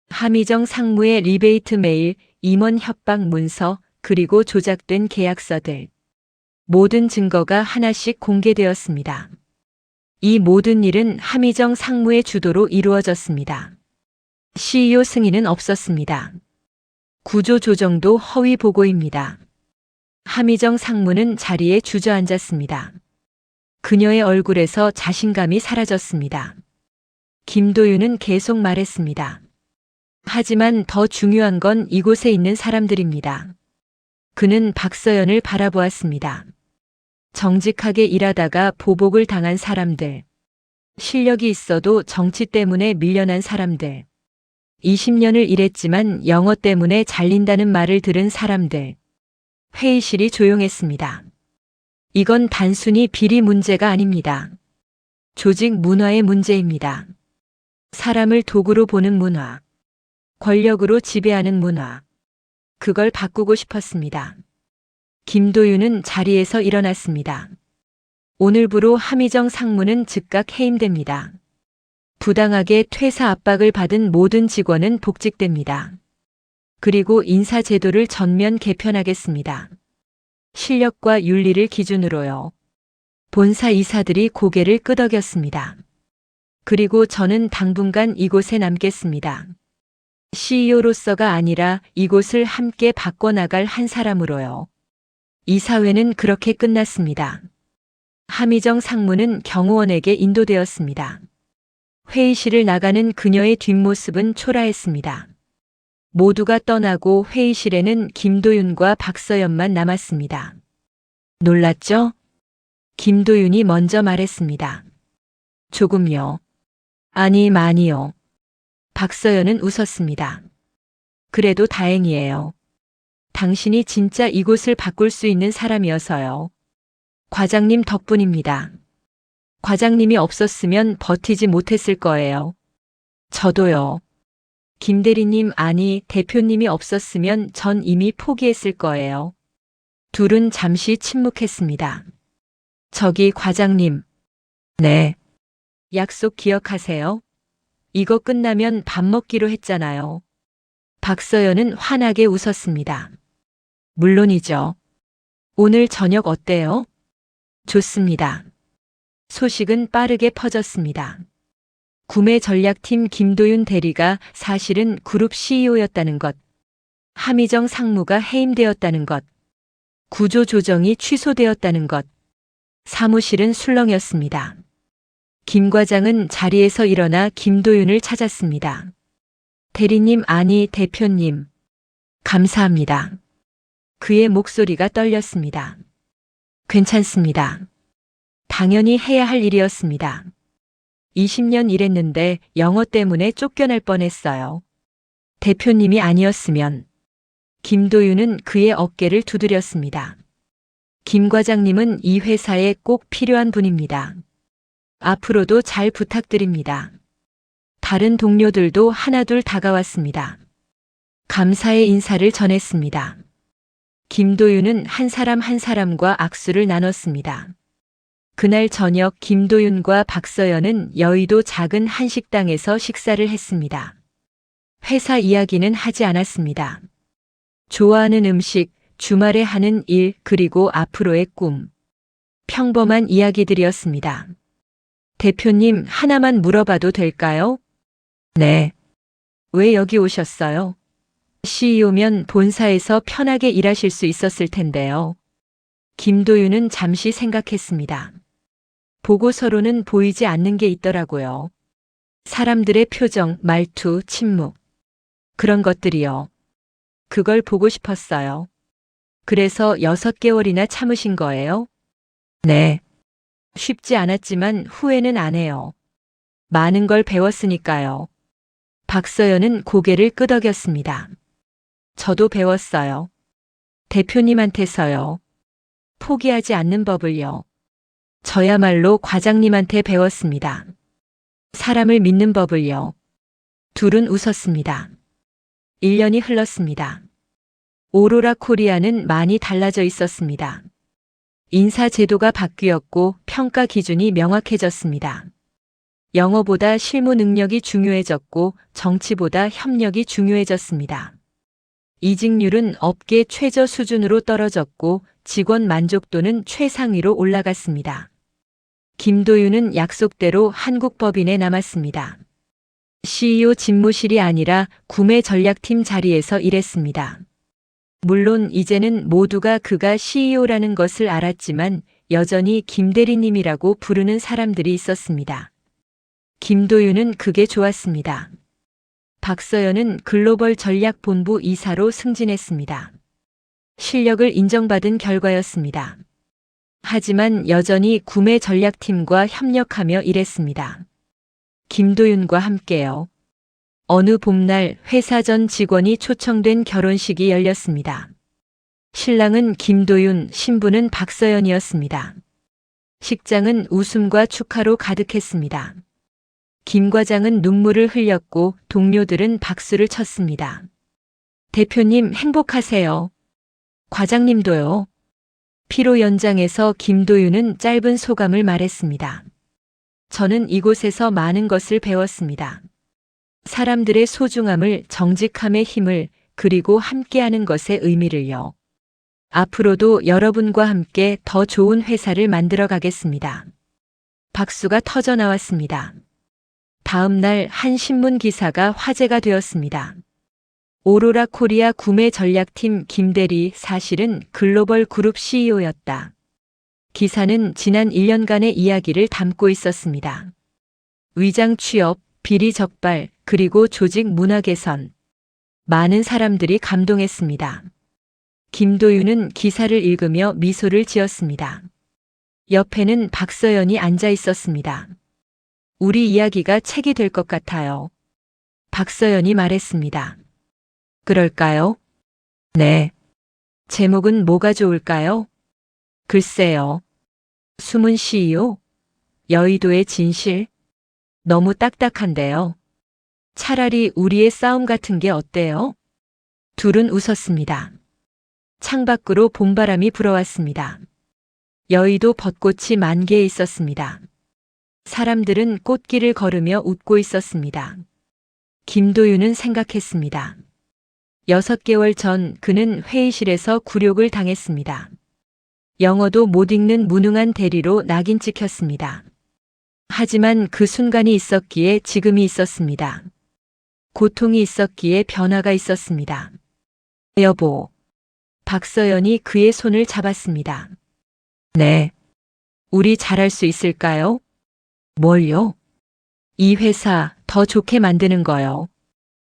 함희정 상무의 리베이트 메일, 임원 협박 문서, 그리고 조작된 계약서들. 모든 증거가 하나씩 공개되었습니다. 이 모든 일은 함희정 상무의 주도로 이루어졌습니다. CEO 승인은 없었습니다. 구조 조정도 허위 보고입니다. 함희정 상무는 자리에 주저앉았습니다. 그녀의 얼굴에서 자신감이 사라졌습니다. 김도윤은 계속 말했습니다. 하지만 더 중요한 건 이곳에 있는 사람들입니다. 그는 박서연을 바라보았습니다. 정직하게 일하다가 보복을 당한 사람들. 실력이 있어도 정치 때문에 밀려난 사람들. 20년을 일했지만 영어 때문에 잘린다는 말을 들은 사람들. 회의실이 조용했습니다. 이건 단순히 비리 문제가 아닙니다. 조직 문화의 문제입니다. 사람을 도구로 보는 문화. 권력으로 지배하는 문화. 그걸 바꾸고 싶었습니다. 김도윤은 자리에서 일어났습니다. 오늘부로 함희정 상무는 즉각 해임됩니다. 부당하게 퇴사 압박을 받은 모든 직원은 복직됩니다. 그리고 인사제도를 전면 개편하겠습니다. 실력과 윤리를 기준으로요. 본사 이사들이 고개를 끄덕였습니다. 그리고 저는 당분간 이곳에 남겠습니다. CEO로서가 아니라 이곳을 함께 바꿔나갈 한 사람으로요. 이사회는 그렇게 끝났습니다. 함희정 상무는 경호원에게 인도되었습니다. 회의실을 나가는 그녀의 뒷모습은 초라했습니다. 모두가 떠나고 회의실에는 김도윤과 박서연만 남았습니다. 놀랐죠? 김도윤이 먼저 말했습니다. 조금요. 아니, 많이요. 박서연은 웃었습니다. 그래도 다행이에요. 당신이 진짜 이곳을 바꿀 수 있는 사람이어서요. 과장님 덕분입니다. 과장님이 없었으면 버티지 못했을 거예요. 저도요. 김대리님, 아니, 대표님이 없었으면 전 이미 포기했을 거예요. 둘은 잠시 침묵했습니다. 저기 과장님. 네. 약속 기억하세요? 이거 끝나면 밥 먹기로 했잖아요. 박서연은 환하게 웃었습니다. 물론이죠. 오늘 저녁 어때요? 좋습니다. 소식은 빠르게 퍼졌습니다. 구매 전략팀 김도윤 대리가 사실은 그룹 CEO였다는 것, 함희정 상무가 해임되었다는 것, 구조 조정이 취소되었다는 것, 사무실은 술렁이었습니다. 김 과장은 자리에서 일어나 김도윤을 찾았습니다. 대리님, 아니 대표님. 감사합니다. 그의 목소리가 떨렸습니다. 괜찮습니다. 당연히 해야 할 일이었습니다. 20년 일했는데 영어 때문에 쫓겨날 뻔했어요. 대표님이 아니었으면. 김도윤은 그의 어깨를 두드렸습니다. 김 과장님은 이 회사에 꼭 필요한 분입니다. 앞으로도 잘 부탁드립니다. 다른 동료들도 하나둘 다가왔습니다. 감사의 인사를 전했습니다. 김도윤은 한 사람 한 사람과 악수를 나눴습니다. 그날 저녁 김도윤과 박서연은 여의도 작은 한식당에서 식사를 했습니다. 회사 이야기는 하지 않았습니다. 좋아하는 음식, 주말에 하는 일, 그리고 앞으로의 꿈. 평범한 이야기들이었습니다. 대표님, 하나만 물어봐도 될까요? 네. 왜 여기 오셨어요? CEO면 본사에서 편하게 일하실 수 있었을 텐데요. 김도윤은 잠시 생각했습니다. 보고서로는 보이지 않는 게 있더라고요. 사람들의 표정, 말투, 침묵. 그런 것들이요. 그걸 보고 싶었어요. 그래서 6개월이나 참으신 거예요? 네. 쉽지 않았지만 후회는 안 해요. 많은 걸 배웠으니까요. 박서연은 고개를 끄덕였습니다. 저도 배웠어요. 대표님한테서요. 포기하지 않는 법을요. 저야말로 과장님한테 배웠습니다. 사람을 믿는 법을요. 둘은 웃었습니다. 1년이 흘렀습니다. 오로라 코리아는 많이 달라져 있었습니다. 인사 제도가 바뀌었고 평가 기준이 명확해졌습니다. 영어보다 실무 능력이 중요해졌고 정치보다 협력이 중요해졌습니다. 이직률은 업계 최저 수준으로 떨어졌고 직원 만족도는 최상위로 올라갔습니다. 김도윤은 약속대로 한국법인에 남았습니다. CEO 집무실이 아니라 구매 전략팀 자리에서 일했습니다. 물론 이제는 모두가 그가 CEO라는 것을 알았지만 여전히 김대리님이라고 부르는 사람들이 있었습니다. 김도윤은 그게 좋았습니다. 박서연은 글로벌 전략본부 이사로 승진했습니다. 실력을 인정받은 결과였습니다. 하지만 여전히 구매 전략팀과 협력하며 일했습니다. 김도윤과 함께요. 어느 봄날 회사 전 직원이 초청된 결혼식이 열렸습니다. 신랑은 김도윤, 신부는 박서연이었습니다. 식장은 웃음과 축하로 가득했습니다. 김 과장은 눈물을 흘렸고 동료들은 박수를 쳤습니다. 대표님 행복하세요. 과장님도요. 피로 연장에서 김도윤은 짧은 소감을 말했습니다. 저는 이곳에서 많은 것을 배웠습니다. 사람들의 소중함을, 정직함의 힘을, 그리고 함께하는 것의 의미를요. 앞으로도 여러분과 함께 더 좋은 회사를 만들어 가겠습니다. 박수가 터져 나왔습니다. 다음 날 한 신문 기사가 화제가 되었습니다. 오로라 코리아 구매 전략팀 김대리 사실은 글로벌 그룹 CEO였다. 기사는 지난 1년간의 이야기를 담고 있었습니다. 위장 취업, 비리 적발, 그리고 조직 문화 개선. 많은 사람들이 감동했습니다. 김도윤은 기사를 읽으며 미소를 지었습니다. 옆에는 박서연이 앉아 있었습니다. 우리 이야기가 책이 될 것 같아요. 박서연이 말했습니다. 그럴까요? 네. 제목은 뭐가 좋을까요? 글쎄요. 숨은 CEO? 여의도의 진실? 너무 딱딱한데요. 차라리 우리의 싸움 같은 게 어때요? 둘은 웃었습니다. 창밖으로 봄바람이 불어왔습니다. 여의도 벚꽃이 만개해 있었습니다. 사람들은 꽃길을 걸으며 웃고 있었습니다. 김도윤은 생각했습니다. 6개월 전 그는 회의실에서 굴욕을 당했습니다. 영어도 못 읽는 무능한 대리로 낙인 찍혔습니다. 하지만 그 순간이 있었기에 지금이 있었습니다. 고통이 있었기에 변화가 있었습니다. 여보. 박서연이 그의 손을 잡았습니다. 네. 우리 잘할 수 있을까요? 뭘요? 이 회사 더 좋게 만드는 거요.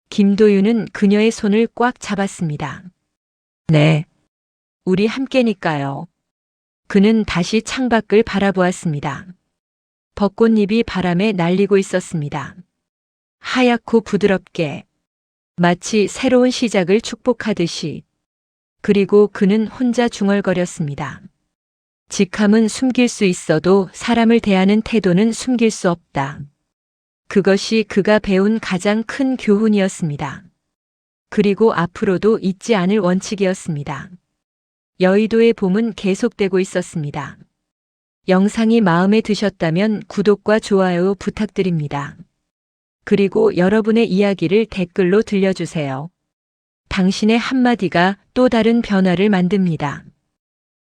김도윤은 그녀의 손을 꽉 잡았습니다. 네. 우리 함께니까요. 그는 다시 창밖을 바라보았습니다. 벚꽃잎이 바람에 날리고 있었습니다. 하얗고 부드럽게 마치 새로운 시작을 축복하듯이. 그리고 그는 혼자 중얼거렸습니다. 직함은 숨길 수 있어도 사람을 대하는 태도는 숨길 수 없다. 그것이 그가 배운 가장 큰 교훈이었습니다. 그리고 앞으로도 잊지 않을 원칙이었습니다. 여의도의 봄은 계속되고 있었습니다. 영상이 마음에 드셨다면 구독과 좋아요 부탁드립니다. 그리고 여러분의 이야기를 댓글로 들려주세요. 당신의 한마디가 또 다른 변화를 만듭니다.